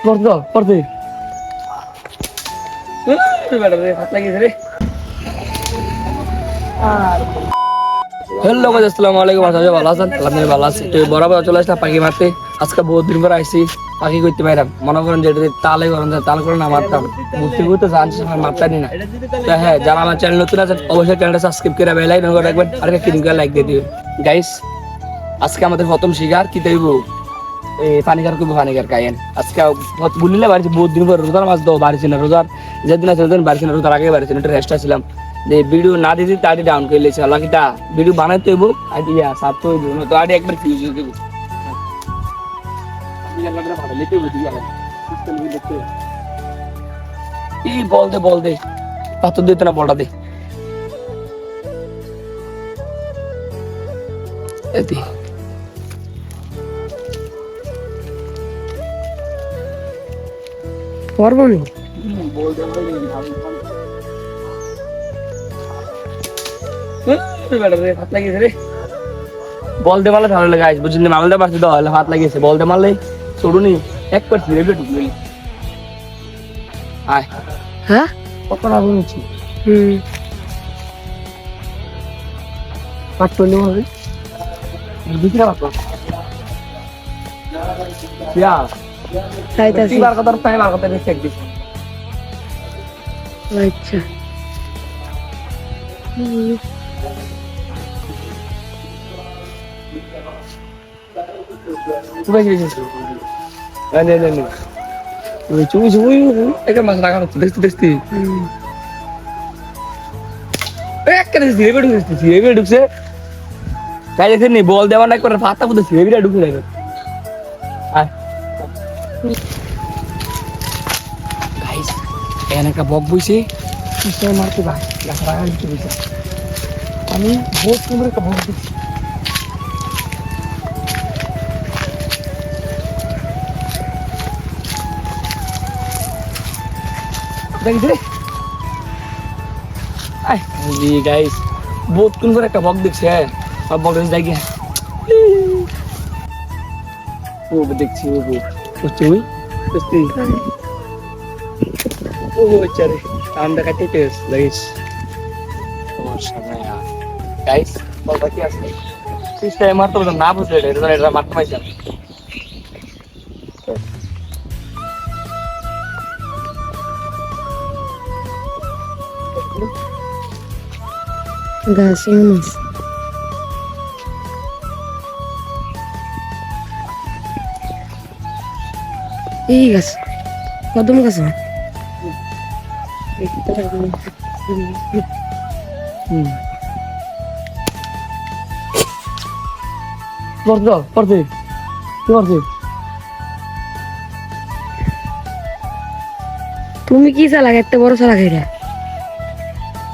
করতো করতে hello guys, আসসালামু আলাইকুম। আশা ভালো আছেন? আলহামদুলিল্লাহ ভালো আছি। তো বরাবর চলে আসলাম পাখি মারতে। আজকে বহুত দিন পর আইছি পাখি করতে পাইলাম। মনে করেন যে তালে করেন তাল করে না মারতাম, বুঝতে বুঝতে জানছি মারতানি না। তো হ্যাঁ, যারা আমার চ্যানেল নতুন আছেন অবশ্যই চ্যানেলটা সাবস্ক্রাইব করে বেল আইকন করে রাখবেন আর একটা কিনকা লাইক দিয়ে দিবেন। গাইস, আজকে আমাদের প্রথম শিকার কি দেব? এই পানিকার করবো, পানিকার কায়েন। আজকে বলিলে বাড়িছি বহুত দিন পর রোজার মাছ দাও বাড়িছি না। রোজার যেদিন আছে ওদিন বাড়িছি না, রোজার আগে বাড়িছি না, একটু রেস্ট আসছিলাম। যে ভিডিও না দিদি তাড়ি ডাউন করে লেছে লাকিটা ভিডিও বানাইতে হইব আইডিয়া সাত তো হইব না তো আইডি একবার ফিউজ হয়ে দেব। এই বল দে পাথর দিতে না, বলটা দে এতি পারবো না। বল দে বল দে মারলে ভালো লাগে বুঝলি, মারলে পারছি তো হাত লাগিয়েছে। বল দে মারলে ছোড়ুনি এক পারছি রেবে ঢুকলি। আয় হ্যাঁ কত না বলছি পাট করলে হবে দুইটা পাট ইয়া তাইতাছি বার কথা টাইম আর কথা চেক দিস। আচ্ছা তুই গেছিস না চুই একটা মাছ রাখা হচ্ছে দেখতে ঢুকছে তাই দেখেন নি বল দেওয়া না করে ফাতা বুঝতে সিলেবিটা ঢুকে যাবে। এখানে একটা বক বইছে মারতে ভাই রাখা দিতে বইছে। আমি বহুত সুন্দর একটা বক দিচ্ছি। গাইস বহুত কোন করে একটা বক দেখছে সব বক যাই গিয়া ও দেখছি ও বুঝছি ওই বুঝছি ও চারে ঠান্ডা কাটতে গাইস তোমার সামনে গাইস বলটা কি আছে সিস্টেম মারতে না বুঝলে এটা মারতে পাইছেন। Gasinus. Ih, gas. Kodum gas. Porte. তুমি কি চালা এত বড় চালা খাইরা?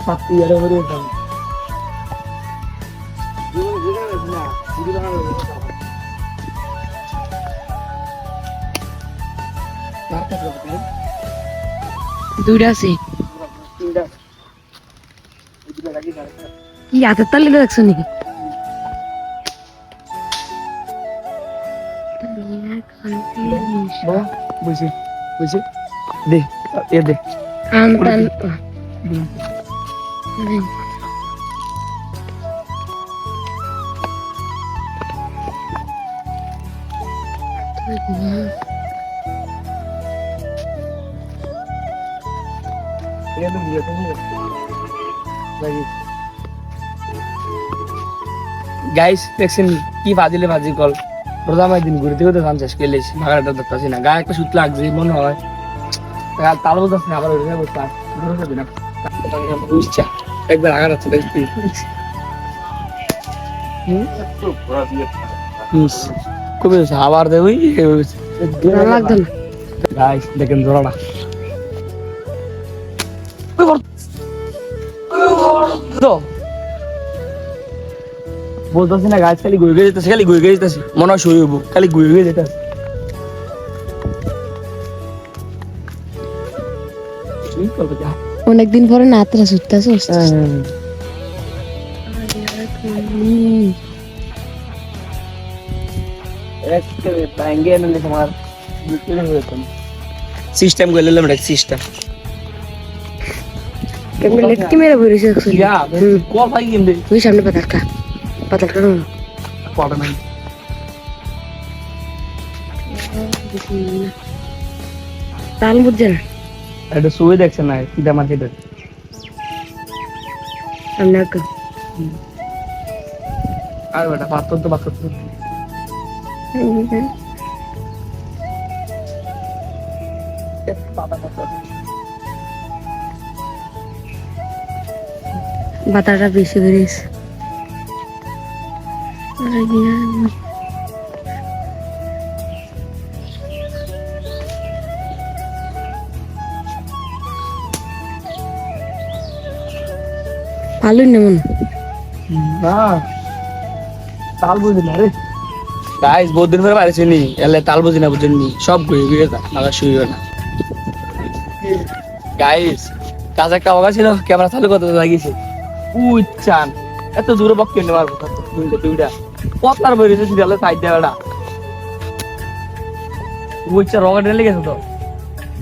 পাতি আরে বড় দাম। দুইটা আছে কি হাতের তালি দেখছো নাকি? বুঝছি দে এ দে আনতান গাইস দেখছেন কি ফাজিলে ফাজি কল রোজামাই দিন ঘুরতে ঘুরতে ধান চাষ করলে ভাগাটা ধরতেছি না। গায়ে একটা সুত লাগছে মনে হয় তাল বলতেছে আবার বুঝছা একবার আগা যাচ্ছে দেখছি খুবই আবার দেবই লাগতো না। গাইস দেখেন জোড়াটা বলতেছি না গাছ খালি ঘুরে যেতেছে মনে হয় শুয়ে হবো খালি ঘুরে যেতেছে। অনেকদিন পরে নাতরা ছুটতেছে তোমার সিস্টেম করে নিলাম এটা সিস্টেম কেমন লেটকি মেরে বইছে অ্যাকচুয়ালি ইয়া কল পাই গেম দে ওই সামনে পাতালটা পড়া নাই তাল বুঝছে না এটা সুই দেখছ না কিটা মার্কেটে সামনে একটা আর বেটা পাথর তো পাথর বাতাটা বেশি করিস ভালোই নেমন না তাল বুঝি না রে গাইস বহুত দিন পরে পাইছি নি এলে তাল বুঝি না বুঝেননি সব ঘুরে ঘুরে যা লাগা শুইও না গাইস কাজ একটা অগা ছিল ক্যামেরা চালু করতে লাগিয়েছে উচ্চান এত দূরে বক্কে নেওয়ার কথা দুইটা পতলার বই রয়েছে সিরিয়ালে সাইড দেওয়াটা উচ্চা রগা ঢেলে গেছে তো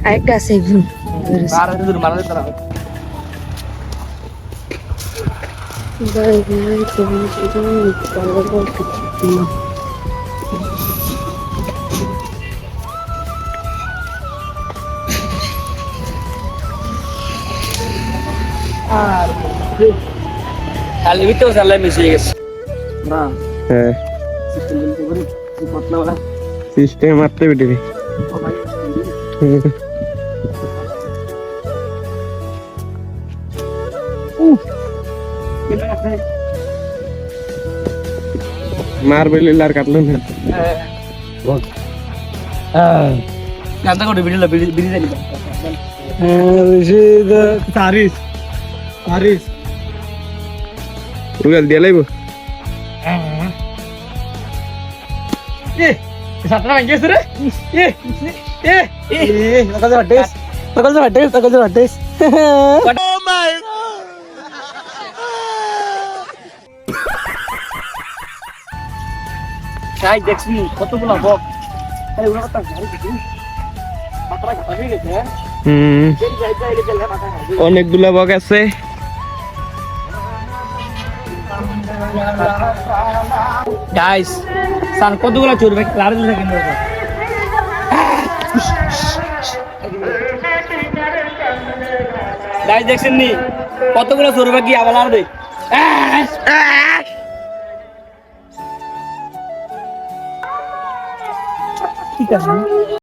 আরেকটা আছে একজন আর এত দূর মারা যেত না আর খালি ভিতরে সালাই মিশিয়ে গেছে না হ্যাঁ পতলা বলা সিস্টেম মারতে বেটে রে মার বেলে লার কাটলো না গানটা করে ভিডিও ভিডিও জানি সারিস সারিস রুগাল দিয়া লাইব সাতটা ভাঙ গেছে রে তাই দেখছি কতগুলা বক তাই ওরা তো গাড়ি দিছি মাথা ঘাটা হয়ে গেছে অনেকগুলা বক আছে গাইস সান কতগুলা চুরবে লাড় দিলে কেন গাইস দেখছেন নি কতগুলা চুরবে কি আবার লাড় দে ঠিক আছে